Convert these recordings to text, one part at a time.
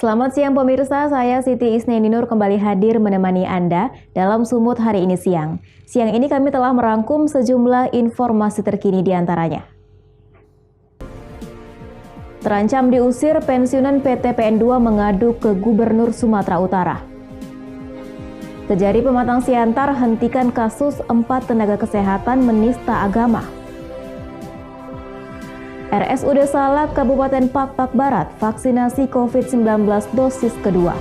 Selamat siang pemirsa, saya Siti Isnendinur kembali hadir menemani Anda dalam Sumut hari ini siang. Siang ini kami telah merangkum sejumlah informasi terkini di antaranya. Terancam diusir, pensiunan PT PN2 mengadu ke Gubernur Sumatera Utara. Kejari Pematang Siantar hentikan kasus 4 tenaga kesehatan menista agama. RSUD Salak Kabupaten Pakpak Barat vaksinasi COVID-19 dosis kedua.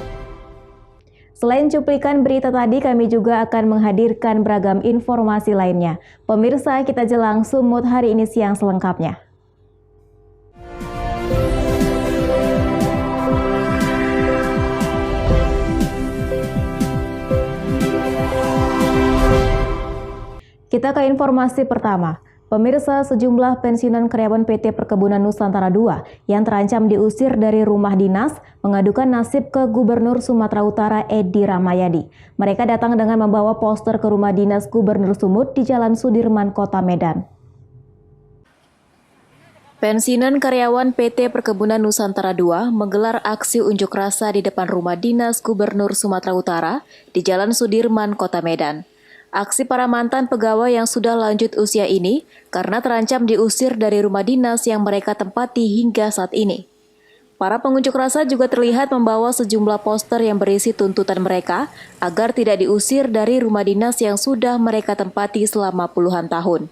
Selain cuplikan berita tadi, kami juga akan menghadirkan beragam informasi lainnya. Pemirsa, kita jelang Sumut hari ini siang selengkapnya. Kita ke informasi pertama. Pemirsa, sejumlah pensiunan karyawan PT Perkebunan Nusantara II yang terancam diusir dari rumah dinas mengadukan nasib ke Gubernur Sumatera Utara Edi Rahmayadi. Mereka datang dengan membawa poster ke rumah dinas Gubernur Sumut di Jalan Sudirman, Kota Medan. Pensiunan karyawan PT Perkebunan Nusantara II menggelar aksi unjuk rasa di depan rumah dinas Gubernur Sumatera Utara di Jalan Sudirman, Kota Medan. Aksi para mantan pegawai yang sudah lanjut usia ini karena terancam diusir dari rumah dinas yang mereka tempati hingga saat ini. Para pengunjuk rasa juga terlihat membawa sejumlah poster yang berisi tuntutan mereka agar tidak diusir dari rumah dinas yang sudah mereka tempati selama puluhan tahun.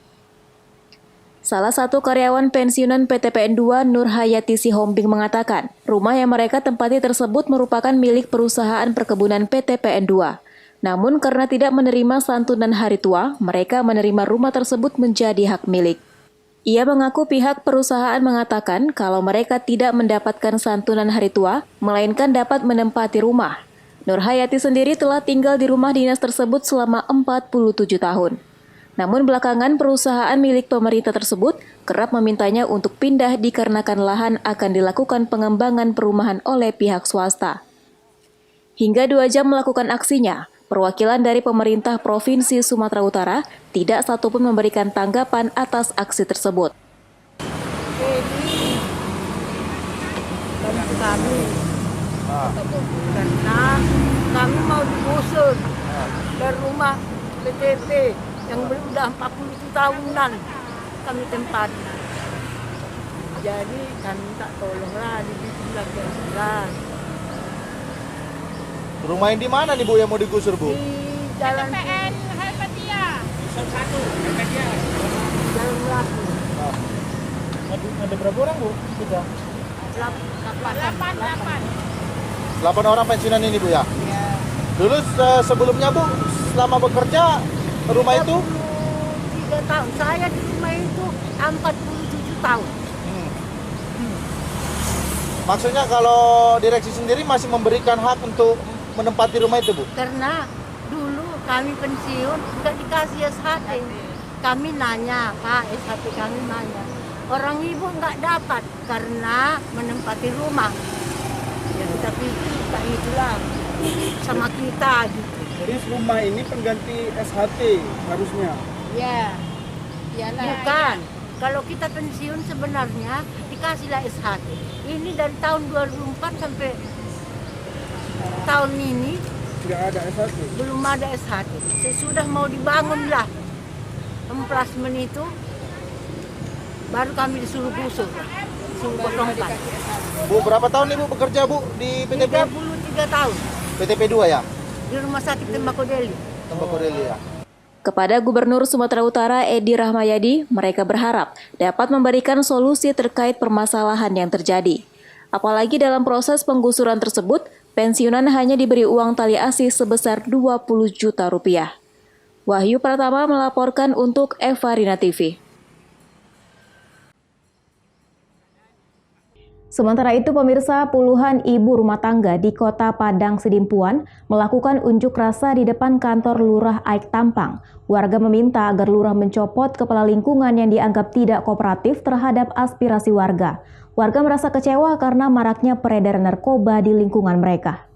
Salah satu karyawan pensiunan PT PN2 Nur Hayati Sihombing mengatakan, rumah yang mereka tempati tersebut merupakan milik perusahaan perkebunan PT PN2. Namun karena tidak menerima santunan hari tua, mereka menerima rumah tersebut menjadi hak milik. Ia mengaku pihak perusahaan mengatakan kalau mereka tidak mendapatkan santunan hari tua, melainkan dapat menempati rumah. Nur Hayati sendiri telah tinggal di rumah dinas tersebut selama 47 tahun. Namun belakangan perusahaan milik pemerintah tersebut kerap memintanya untuk pindah dikarenakan lahan akan dilakukan pengembangan perumahan oleh pihak swasta. Hingga 2 jam melakukan aksinya, perwakilan dari pemerintah Provinsi Sumatera Utara tidak satupun memberikan tanggapan atas aksi tersebut. Bantu kami, karena kami mau digusur dari rumah PTP yang sudah 40 tahunan kami tempati. Jadi kami minta tolonglah dibikin lagi yang jelas. Rumah yang di mana nih Bu yang mau digusur Bu? Di Jalan PN Helvetia. Satu, Helvetia. Jalan Melati. Ada berapa orang Bu? Sudah. 8 orang pensiunan ini Bu ya? Iya. Dulu sebelumnya Bu, selama bekerja rumah itu? 3 tahun. Saya di rumah itu 47 tahun. Maksudnya kalau direksi sendiri masih memberikan hak untuk menempati rumah itu Bu? Karena dulu kami pensiun nggak dikasih SHT. Kami nanya, Pak, SHT kami nanya. Orang ibu nggak dapat karena menempati rumah. Ya, tapi kita itulah sama kita gitu. Jadi rumah ini pengganti SHT harusnya. Ya, Iyalah. bukan. Kalau kita pensiun sebenarnya dikasihlah SHT. Ini dari tahun 2004 sampai tahun ini Tidak ada SHT. belum ada SHT. Sesudah mau dibangun lah emplasmen itu, baru kami disuruh gusur, disuruh kosongkan. Bu, berapa tahun Ibu bekerja Bu di PTP? 33 tahun PTP 2 ya? di Rumah Sakit Tembakau Deli. Tembakau Deli ya? Kepada Gubernur Sumatera Utara Edi Rahmayadi, mereka berharap dapat memberikan solusi terkait permasalahan yang terjadi. Apalagi dalam proses penggusuran tersebut, pensiunan hanya diberi uang tali asi sebesar 20 juta rupiah. Wahyu Pratama melaporkan untuk Eva Rina TV. Sementara itu pemirsa, puluhan ibu rumah tangga di Kota Padang Sidimpuan melakukan unjuk rasa di depan kantor Lurah Aik Tampang. Warga meminta agar Lurah mencopot kepala lingkungan yang dianggap tidak kooperatif terhadap aspirasi warga. Warga merasa kecewa karena maraknya peredaran narkoba di lingkungan mereka.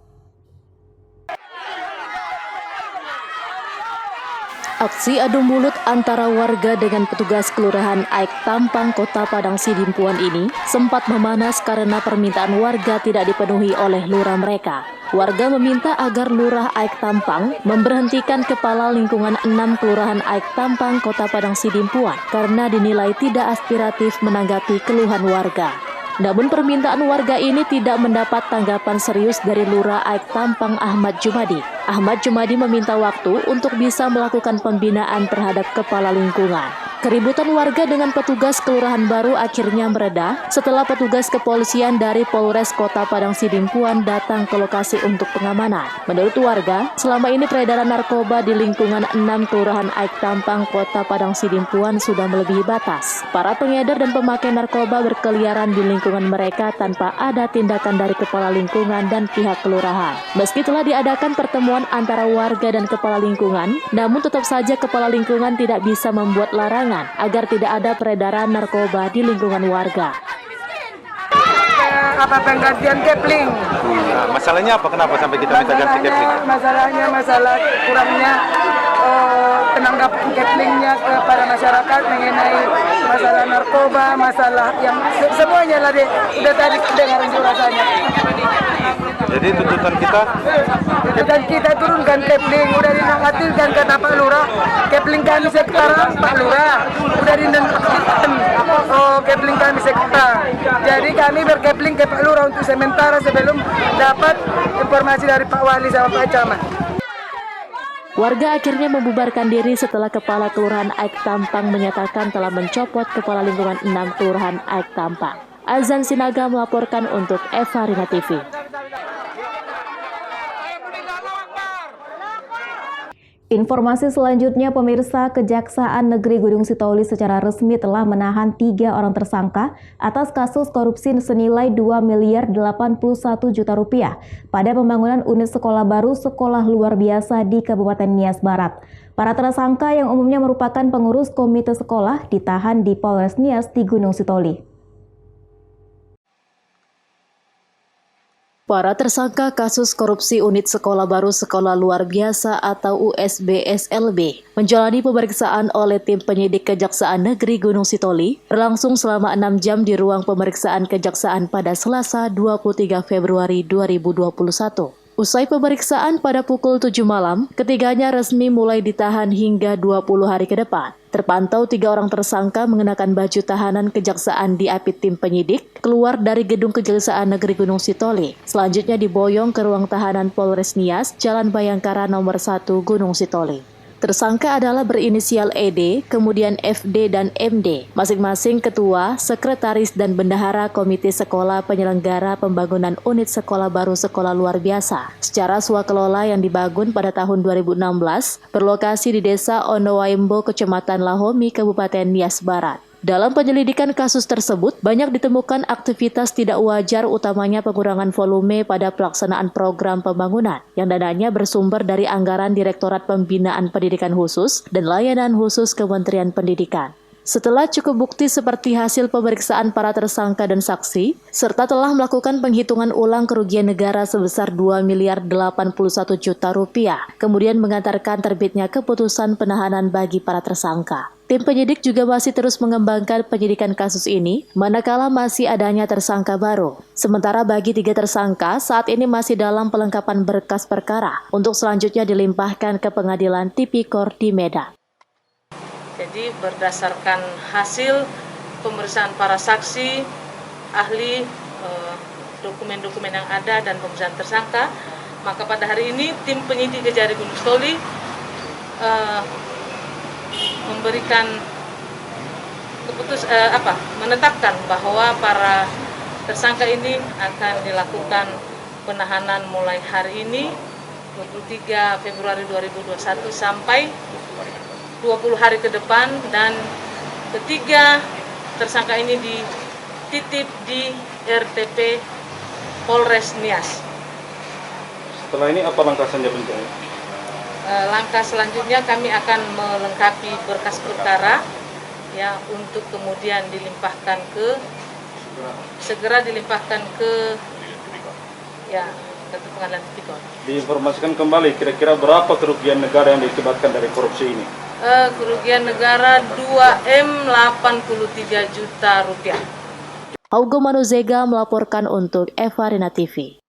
Aksi adu mulut antara warga dengan petugas Kelurahan Aik Tampang, Kota Padang Sidimpuan ini sempat memanas karena permintaan warga tidak dipenuhi oleh lurah mereka. Warga meminta agar Lurah Aik Tampang memberhentikan Kepala Lingkungan 6 Kelurahan Aik Tampang, Kota Padang Sidimpuan karena dinilai tidak aspiratif menanggapi keluhan warga. Namun permintaan warga ini tidak mendapat tanggapan serius dari Lurah Aik Tampang Ahmad Jumadi. Ahmad Jumadi meminta waktu untuk bisa melakukan pembinaan terhadap kepala lingkungan. Keributan warga dengan petugas kelurahan baru akhirnya mereda setelah petugas kepolisian dari Polres Kota Padang Sidimpuan datang ke lokasi untuk pengamanan. Menurut warga, selama ini peredaran narkoba di lingkungan 6 Kelurahan Aik Tampang, Kota Padang Sidimpuan sudah melebihi batas. Para pengedar dan pemakai narkoba berkeliaran di lingkungan mereka tanpa ada tindakan dari kepala lingkungan dan pihak kelurahan. Meski telah diadakan pertemuan antara warga dan kepala lingkungan, namun tetap saja kepala lingkungan tidak bisa membuat larangan agar tidak ada peredaran narkoba di lingkungan warga. Penggantian kepling. Nah, masalahnya apa? Kenapa sampai kita minta ganti kepling? Masalah kurangnya penanggapan keplingnya kepada masyarakat mengenai masalah narkoba, masalah yang semuanya lah udah tadi dengar unjuk rasanya. Jadi tuntutan kita turunkan kepling, udah dinonaktifkan kata Pak Lurah. Kepling kami sekarang Pak Lurah udah dinonaktifkan. Kepling kami sekarang. Jadi kami berkepling ke Pak Lurah untuk sementara sebelum dapat informasi dari Pak Wali sama Pak Camat. Warga akhirnya membubarkan diri setelah Kepala Kelurahan Aik Tampang menyatakan telah mencopot Kepala Lingkungan 6 Kelurahan Aik Tampang. Azan Sinaga melaporkan untuk Eva Rina TV. Informasi selanjutnya, pemirsa, Kejaksaan Negeri Gunung Sitoli secara resmi telah menahan 3 orang tersangka atas kasus korupsi senilai 2,81 miliar rupiah pada pembangunan unit sekolah baru sekolah luar biasa di Kabupaten Nias Barat. Para tersangka yang umumnya merupakan pengurus komite sekolah ditahan di Polres Nias di Gunung Sitoli. Para tersangka kasus korupsi unit sekolah baru sekolah luar biasa atau USBSLB menjalani pemeriksaan oleh tim penyidik Kejaksaan Negeri Gunung Sitoli berlangsung selama 6 jam di ruang pemeriksaan Kejaksaan pada Selasa 23 Februari 2021. Usai pemeriksaan pada pukul 7 malam, ketiganya resmi mulai ditahan hingga 20 hari ke depan. Terpantau 3 orang tersangka mengenakan baju tahanan kejaksaan diapit tim penyidik keluar dari gedung Kejaksaan Negeri Gunung Sitoli. Selanjutnya diboyong ke ruang tahanan Polres Nias, Jalan Bayangkara nomor 1 Gunung Sitoli. Tersangka adalah berinisial ED, kemudian FD dan MD, masing-masing ketua, sekretaris dan bendahara Komite Sekolah Penyelenggara Pembangunan Unit Sekolah Baru Sekolah Luar Biasa secara swakelola yang dibangun pada tahun 2016 berlokasi di Desa Onowaimbo, Kecamatan Lahomi, Kabupaten Nias Barat. Dalam penyelidikan kasus tersebut, banyak ditemukan aktivitas tidak wajar, utamanya pengurangan volume pada pelaksanaan program pembangunan yang dananya bersumber dari anggaran Direktorat Pembinaan Pendidikan Khusus dan Layanan Khusus Kementerian Pendidikan. Setelah cukup bukti seperti hasil pemeriksaan para tersangka dan saksi, serta telah melakukan penghitungan ulang kerugian negara sebesar 2,81 miliar rupiah, kemudian mengantarkan terbitnya keputusan penahanan bagi para tersangka. Tim penyidik juga masih terus mengembangkan penyidikan kasus ini, manakala masih adanya tersangka baru. Sementara bagi 3 tersangka, saat ini masih dalam pelengkapan berkas perkara, untuk selanjutnya dilimpahkan ke Pengadilan Tipikor di Medan. Jadi berdasarkan hasil pemeriksaan para saksi, ahli, dokumen-dokumen yang ada dan pemeriksaan tersangka, maka pada hari ini tim penyidik Kejari Gunung Sitoli memberikan menetapkan bahwa para tersangka ini akan dilakukan penahanan mulai hari ini 23 Februari 2021 sampai 20 hari ke depan, dan ketiga tersangka ini dititip di RTP Polres Nias. Setelah ini apa langkah selanjutnya? Langkah selanjutnya kami akan melengkapi berkas perkara ya, untuk kemudian segera dilimpahkan ke Pengadilan Tipikor. Diinformasikan kembali kira-kira berapa kerugian negara yang diakibatkan dari korupsi ini? kerugian negara 2M83 juta rupiah. Augo Manuzega melaporkan untuk Eva Rina TV.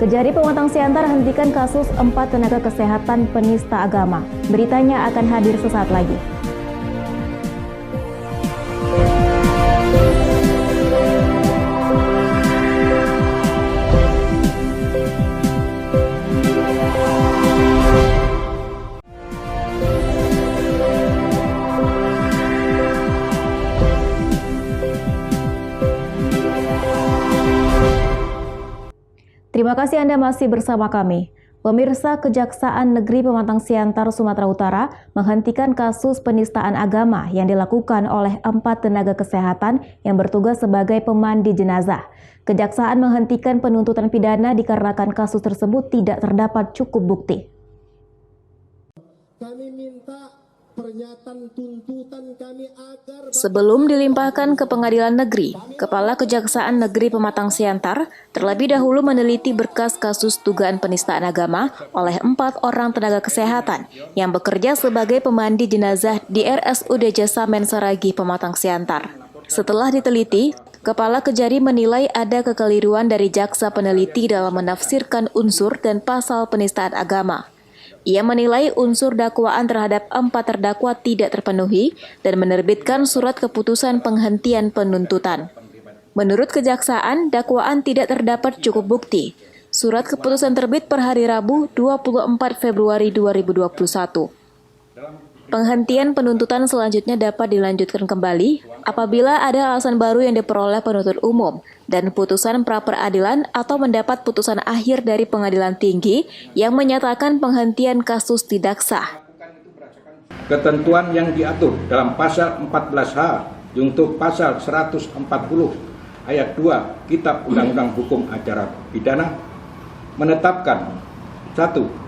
Kejari Pematang Siantar hentikan kasus 4 tenaga kesehatan penista agama. Beritanya akan hadir sesaat lagi. Terima kasih Anda masih bersama kami. Pemirsa, Kejaksaan Negeri Pematang Siantar, Sumatera Utara menghentikan kasus penistaan agama yang dilakukan oleh 4 tenaga kesehatan yang bertugas sebagai pemandi jenazah. Kejaksaan menghentikan penuntutan pidana dikarenakan kasus tersebut tidak terdapat cukup bukti. Kami minta pernyataan tuntutan kami agar Sebelum dilimpahkan ke pengadilan negeri, Kepala Kejaksaan Negeri Pematang Siantar terlebih dahulu meneliti berkas kasus dugaan penistaan agama oleh 4 orang tenaga kesehatan yang bekerja sebagai pemandi jenazah di RSUD Jasamen Saragi, Pematang Siantar. Setelah diteliti, Kepala Kejari menilai ada kekeliruan dari jaksa peneliti dalam menafsirkan unsur dan pasal penistaan agama. Ia menilai unsur dakwaan terhadap 4 terdakwa tidak terpenuhi dan menerbitkan surat keputusan penghentian penuntutan. Menurut Kejaksaan, dakwaan tidak terdapat cukup bukti. Surat keputusan terbit per hari Rabu 24 Februari 2021. Penghentian penuntutan selanjutnya dapat dilanjutkan kembali apabila ada alasan baru yang diperoleh penuntut umum dan putusan pra-peradilan atau mendapat putusan akhir dari pengadilan tinggi yang menyatakan penghentian kasus tidak sah. Ketentuan yang diatur dalam pasal 14H junto pasal 140 ayat 2 Kitab Undang-Undang Hukum Acara Pidana menetapkan 1.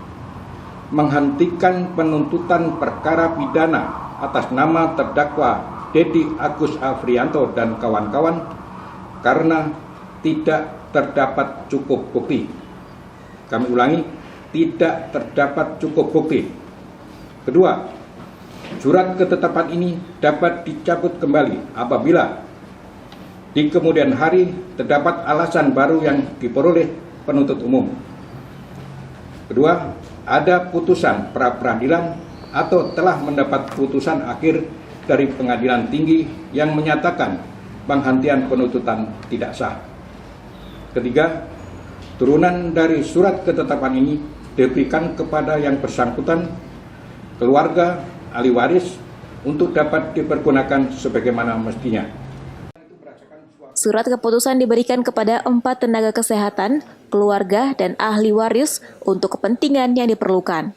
Menghentikan penuntutan perkara pidana atas nama terdakwa Dedi Agus Afrianto dan kawan-kawan karena tidak terdapat cukup bukti. Kami ulangi, tidak terdapat cukup bukti. Kedua, surat ketetapan ini dapat dicabut kembali apabila di kemudian hari terdapat alasan baru yang diperoleh penuntut umum. Kedua, ada putusan pra-peradilan atau telah mendapat putusan akhir dari pengadilan tinggi yang menyatakan penghentian penuntutan tidak sah. Ketiga, turunan dari surat ketetapan ini diberikan kepada yang bersangkutan, keluarga, ahli waris untuk dapat dipergunakan sebagaimana mestinya. Surat keputusan diberikan kepada 4 tenaga kesehatan, keluarga, dan ahli waris untuk kepentingan yang diperlukan.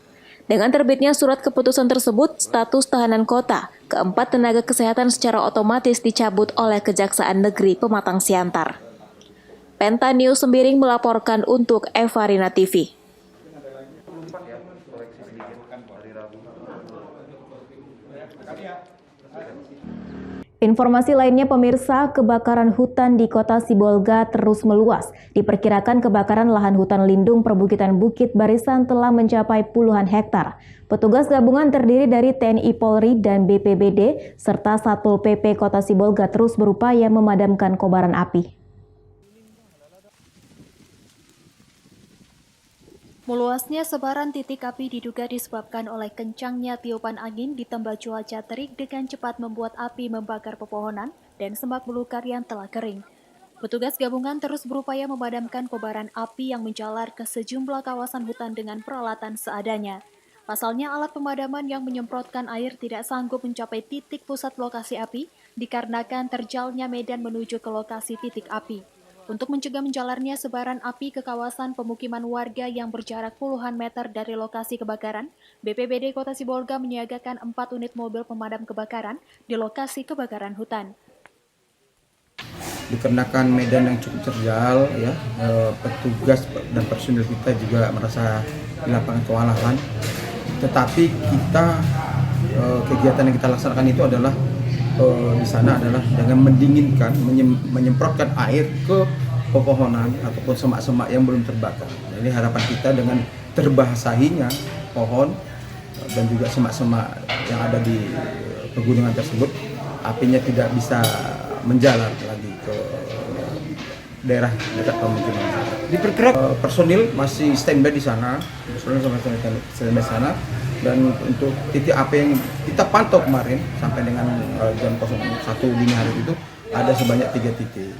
Dengan terbitnya surat keputusan tersebut, status tahanan kota ke-4 tenaga kesehatan secara otomatis dicabut oleh Kejaksaan Negeri Pematang Siantar. Penta News Sembiring melaporkan untuk Eva Rina TV. Informasi lainnya pemirsa, kebakaran hutan di Kota Sibolga terus meluas. Diperkirakan kebakaran lahan hutan lindung perbukitan Bukit Barisan telah mencapai puluhan hektar. Petugas gabungan terdiri dari TNI Polri dan BPBD serta Satpol PP Kota Sibolga terus berupaya memadamkan kobaran api. Meluasnya sebaran titik api diduga disebabkan oleh kencangnya tiupan angin ditambah cuaca terik dengan cepat membuat api membakar pepohonan dan semak belukar yang telah kering. Petugas gabungan terus berupaya memadamkan kobaran api yang menjalar ke sejumlah kawasan hutan dengan peralatan seadanya. Pasalnya alat pemadaman yang menyemprotkan air tidak sanggup mencapai titik pusat lokasi api dikarenakan terjalnya medan menuju ke lokasi titik api. Untuk mencegah menjalarnya sebaran api ke kawasan pemukiman warga yang berjarak puluhan meter dari lokasi kebakaran, BPBD Kota Sibolga menyiagakan 4 unit mobil pemadam kebakaran di lokasi kebakaran hutan. Dikarenakan medan yang cukup terjal, ya, petugas dan personil kita juga merasa di lapangan kewalahan. Tetapi kita kegiatan yang kita laksanakan itu adalah di sana adalah dengan mendinginkan, menyemprotkan air ke pepohonan ataupun semak-semak yang belum terbakar. Jadi harapan kita dengan terbasahinya pohon dan juga semak-semak yang ada di pegunungan tersebut, apinya tidak bisa menjalar lagi ke daerah dekat pemukiman. Diperkirakan personil masih standby di sana, dan untuk titik api yang kita pantau kemarin sampai dengan jam 01 dini hari itu ada sebanyak 3 titik.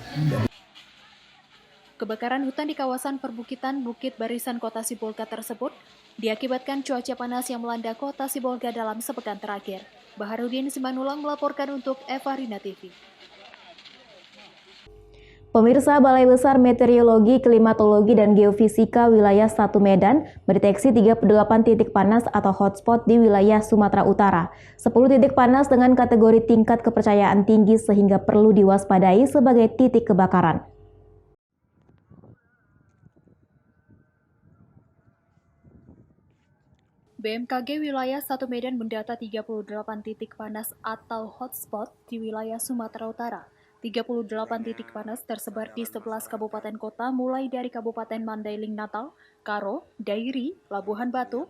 Kebakaran hutan di kawasan perbukitan Bukit Barisan Kota Sibolga tersebut diakibatkan cuaca panas yang melanda Kota Sibolga dalam sepekan terakhir. Baharudin Simanulang melaporkan untuk Eva Rina TV. Pemirsa, Balai Besar Meteorologi, Klimatologi, dan Geofisika Wilayah 1 Medan mendeteksi 38 titik panas atau hotspot di wilayah Sumatera Utara. 10 titik panas dengan kategori tingkat kepercayaan tinggi sehingga perlu diwaspadai sebagai titik kebakaran. BMKG Wilayah 1 Medan mendata 38 titik panas atau hotspot di wilayah Sumatera Utara. 38 titik panas tersebar di 11 kabupaten kota mulai dari Kabupaten Mandailing Natal, Karo, Dairi, Labuhan Batu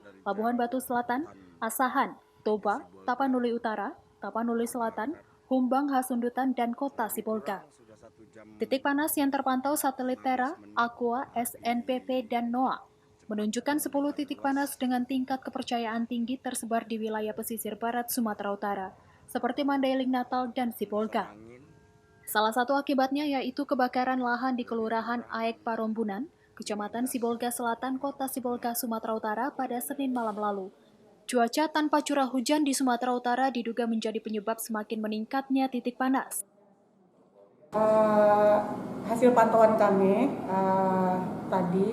Selatan, Asahan, Toba, Tapanuli Utara, Tapanuli Selatan, Humbang Hasundutan, dan Kota Sibolga. Titik panas yang terpantau satelit Terra, Aqua, SNPP, dan NOAA menunjukkan 10 titik panas dengan tingkat kepercayaan tinggi tersebar di wilayah pesisir barat Sumatera Utara, seperti Mandailing Natal dan Sibolga. Salah satu akibatnya yaitu kebakaran lahan di Kelurahan Aek Parombunan, Kecamatan Sibolga Selatan, Kota Sibolga, Sumatera Utara pada Senin malam lalu. Cuaca tanpa curah hujan di Sumatera Utara diduga menjadi penyebab semakin meningkatnya titik panas. Hasil pantauan kami tadi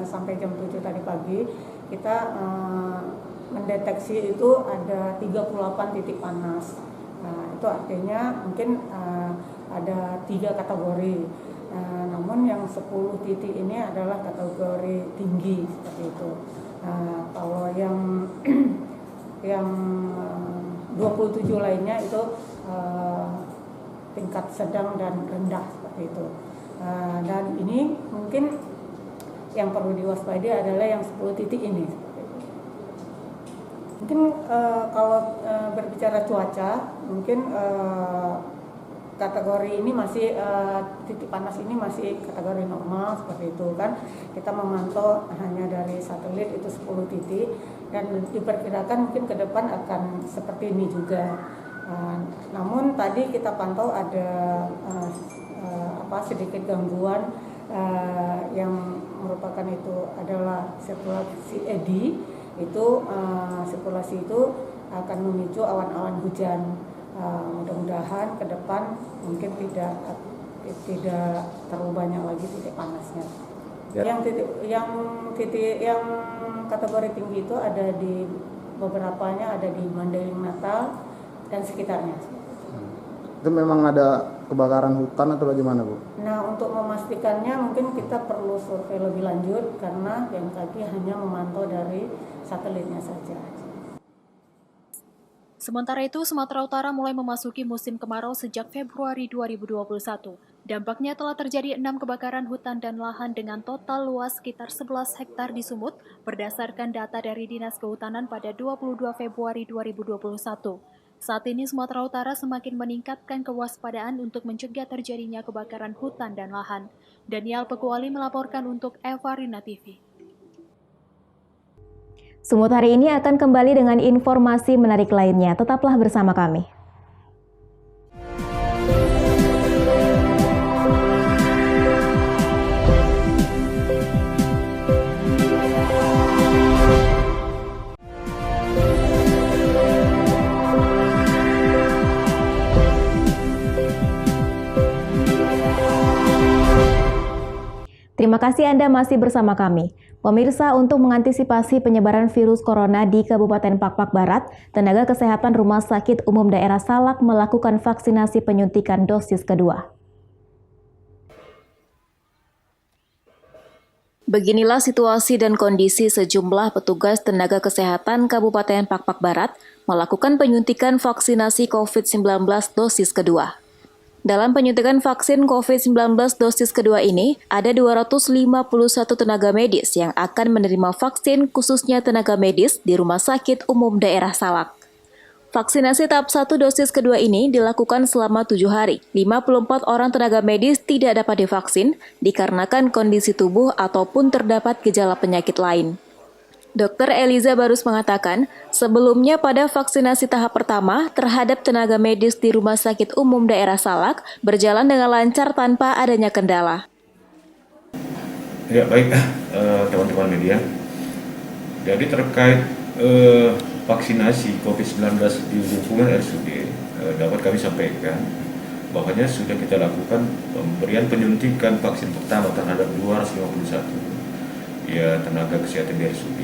sampai jam 7 tadi pagi, kita mendeteksi itu ada 38 titik panas. Itu artinya mungkin ada 3 kategori. Namun yang 10 titik ini adalah kategori tinggi seperti itu. Kalau yang 27 lainnya itu tingkat sedang dan rendah seperti itu. Dan ini mungkin yang perlu diwaspadai adalah yang 10 titik ini. Mungkin kalau berbicara cuaca, mungkin kategori ini masih titik panas ini masih kategori normal seperti itu kan. Kita memantau hanya dari satelit itu 10 titik dan diperkirakan mungkin ke depan akan seperti ini juga. Namun tadi kita pantau ada sedikit gangguan yang merupakan itu adalah sirkulasi eddy. Itu sirkulasi itu akan memicu awan-awan hujan. Mudah-mudahan ke depan mungkin tidak terlalu banyak lagi titik panasnya. Ya. Yang kategori tinggi itu ada di beberapanya ada di Mandailing Natal dan sekitarnya. Itu memang ada kebakaran hutan atau bagaimana, Bu? Nah, untuk memastikannya mungkin kita perlu survei lebih lanjut karena BMKG hanya memantau dari satelitnya saja. Sementara itu, Sumatera Utara mulai memasuki musim kemarau sejak Februari 2021. Dampaknya telah terjadi 6 kebakaran hutan dan lahan dengan total luas sekitar 11 hektar di Sumut berdasarkan data dari Dinas Kehutanan pada 22 Februari 2021. Saat ini Sumatera Utara semakin meningkatkan kewaspadaan untuk mencegah terjadinya kebakaran hutan dan lahan. Daniel Pekuali melaporkan untuk Eva Rina TV. Sumut hari ini akan kembali dengan informasi menarik lainnya. Tetaplah bersama kami. Terima kasih Anda masih bersama kami. Pemirsa, untuk mengantisipasi penyebaran virus corona di Kabupaten Pakpak Barat, tenaga kesehatan Rumah Sakit Umum Daerah Salak melakukan vaksinasi penyuntikan dosis kedua. Beginilah situasi dan kondisi sejumlah petugas tenaga kesehatan Kabupaten Pakpak Barat melakukan penyuntikan vaksinasi COVID-19 dosis kedua. Dalam penyuntikan vaksin COVID-19 dosis kedua ini, ada 251 tenaga medis yang akan menerima vaksin khususnya tenaga medis di Rumah Sakit Umum Daerah Salak. Vaksinasi tahap 1 dosis kedua ini dilakukan selama 7 hari. 54 orang tenaga medis tidak dapat divaksin dikarenakan kondisi tubuh ataupun terdapat gejala penyakit lain. Dr. Eliza Barus mengatakan, sebelumnya pada vaksinasi tahap pertama terhadap tenaga medis di Rumah Sakit Umum Daerah Salak berjalan dengan lancar tanpa adanya kendala. Ya baik, teman-teman media. Jadi terkait vaksinasi COVID-19 di lingkungan RSUD dapat kami sampaikan bahwanya sudah kita lakukan pemberian penyuntikan vaksin pertama terhadap 251 tenaga kesehatan di RSUD,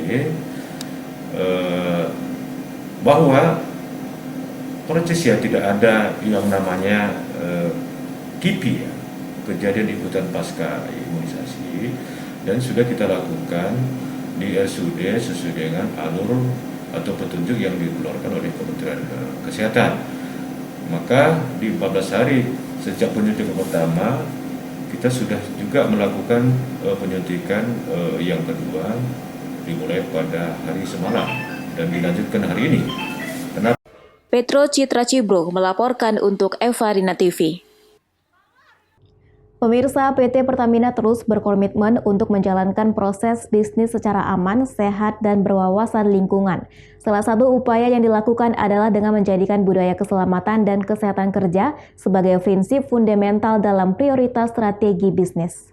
bahwa proses tidak ada yang namanya KIPI, kejadian ikutan pasca imunisasi, dan sudah kita lakukan di RSUD sesuai dengan alur atau petunjuk yang dikeluarkan oleh Kementerian Kesehatan. Maka di 14 hari sejak penyuntikan pertama kita sudah juga melakukan penyuntikan yang kedua dimulai pada hari semalam dan dilanjutkan hari ini. Petro Citra Cibro melaporkan untuk Eva Rina TV. Pemirsa, PT Pertamina terus berkomitmen untuk menjalankan proses bisnis secara aman, sehat, dan berwawasan lingkungan. Salah satu upaya yang dilakukan adalah dengan menjadikan budaya keselamatan dan kesehatan kerja sebagai prinsip fundamental dalam prioritas strategi bisnis.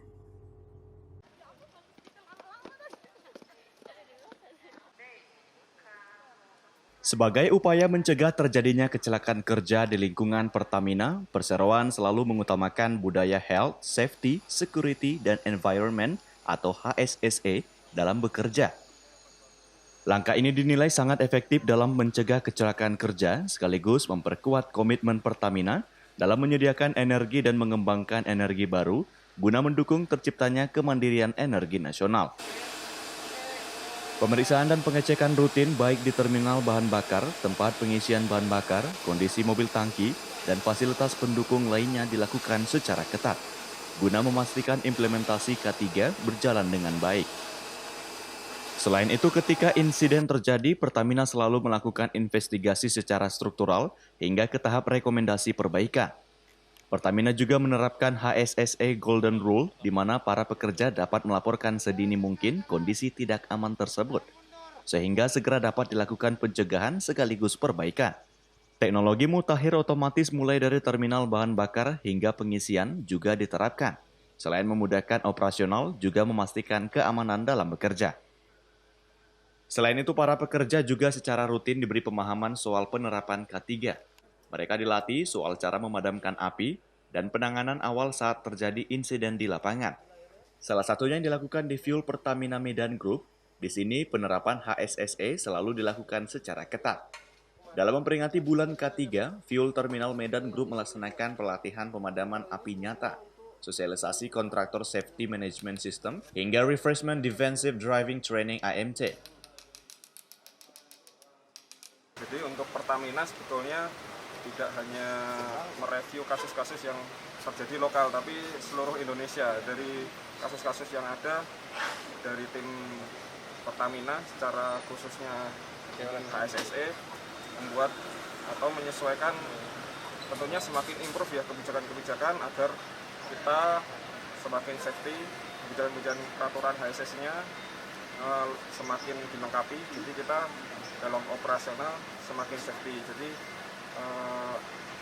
Sebagai upaya mencegah terjadinya kecelakaan kerja di lingkungan Pertamina, perseroan selalu mengutamakan budaya health, safety, security, dan environment atau HSSE dalam bekerja. Langkah ini dinilai sangat efektif dalam mencegah kecelakaan kerja sekaligus memperkuat komitmen Pertamina dalam menyediakan energi dan mengembangkan energi baru guna mendukung terciptanya kemandirian energi nasional. Pemeriksaan dan pengecekan rutin baik di terminal bahan bakar, tempat pengisian bahan bakar, kondisi mobil tangki, dan fasilitas pendukung lainnya dilakukan secara ketat, guna memastikan implementasi K3 berjalan dengan baik. Selain itu, ketika insiden terjadi, Pertamina selalu melakukan investigasi secara struktural hingga ke tahap rekomendasi perbaikan. Pertamina juga menerapkan HSSE Golden Rule, di mana para pekerja dapat melaporkan sedini mungkin kondisi tidak aman tersebut, sehingga segera dapat dilakukan pencegahan sekaligus perbaikan. Teknologi mutakhir otomatis mulai dari terminal bahan bakar hingga pengisian juga diterapkan. Selain memudahkan operasional, juga memastikan keamanan dalam bekerja. Selain itu, para pekerja juga secara rutin diberi pemahaman soal penerapan K3. Mereka dilatih soal cara memadamkan api dan penanganan awal saat terjadi insiden di lapangan. Salah satunya yang dilakukan di Fuel Pertamina Medan Group. Di sini penerapan HSSE selalu dilakukan secara ketat. Dalam memperingati bulan K3, Fuel Terminal Medan Group melaksanakan pelatihan pemadaman api nyata, sosialisasi kontraktor safety management system, hingga refreshment defensive driving training AMT. Jadi untuk Pertamina sebetulnya tidak hanya mereview kasus-kasus yang terjadi lokal, tapi seluruh Indonesia. Dari kasus-kasus yang ada dari tim Pertamina, secara khususnya HSSE, membuat atau menyesuaikan, tentunya semakin improve ya kebijakan-kebijakan agar kita semakin safety, kebijakan-kebijakan peraturan HSSE-nya semakin dilengkapi. Jadi kita dalam operasional semakin safety. Jadi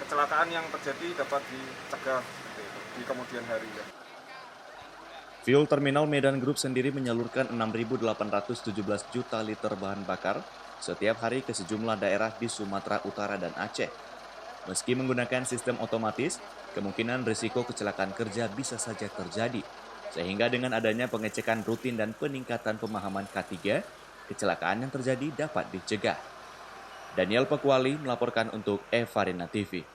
kecelakaan yang terjadi dapat dicegah di kemudian hari ya. Fuel Terminal Medan Group sendiri menyalurkan 6.817 juta liter bahan bakar setiap hari ke sejumlah daerah di Sumatera Utara dan Aceh. Meski menggunakan sistem otomatis, kemungkinan risiko kecelakaan kerja bisa saja terjadi. Sehingga dengan adanya pengecekan rutin dan peningkatan pemahaman K3, kecelakaan yang terjadi dapat dicegah. Daniel Pekwali melaporkan untuk Eva Rina TV.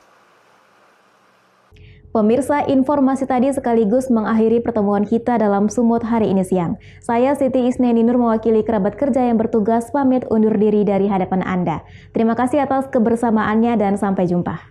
Pemirsa, informasi tadi sekaligus mengakhiri pertemuan kita dalam Sumut hari ini siang. Saya Siti Isneni Nur mewakili kerabat kerja yang bertugas pamit undur diri dari hadapan Anda. Terima kasih atas kebersamaannya dan sampai jumpa.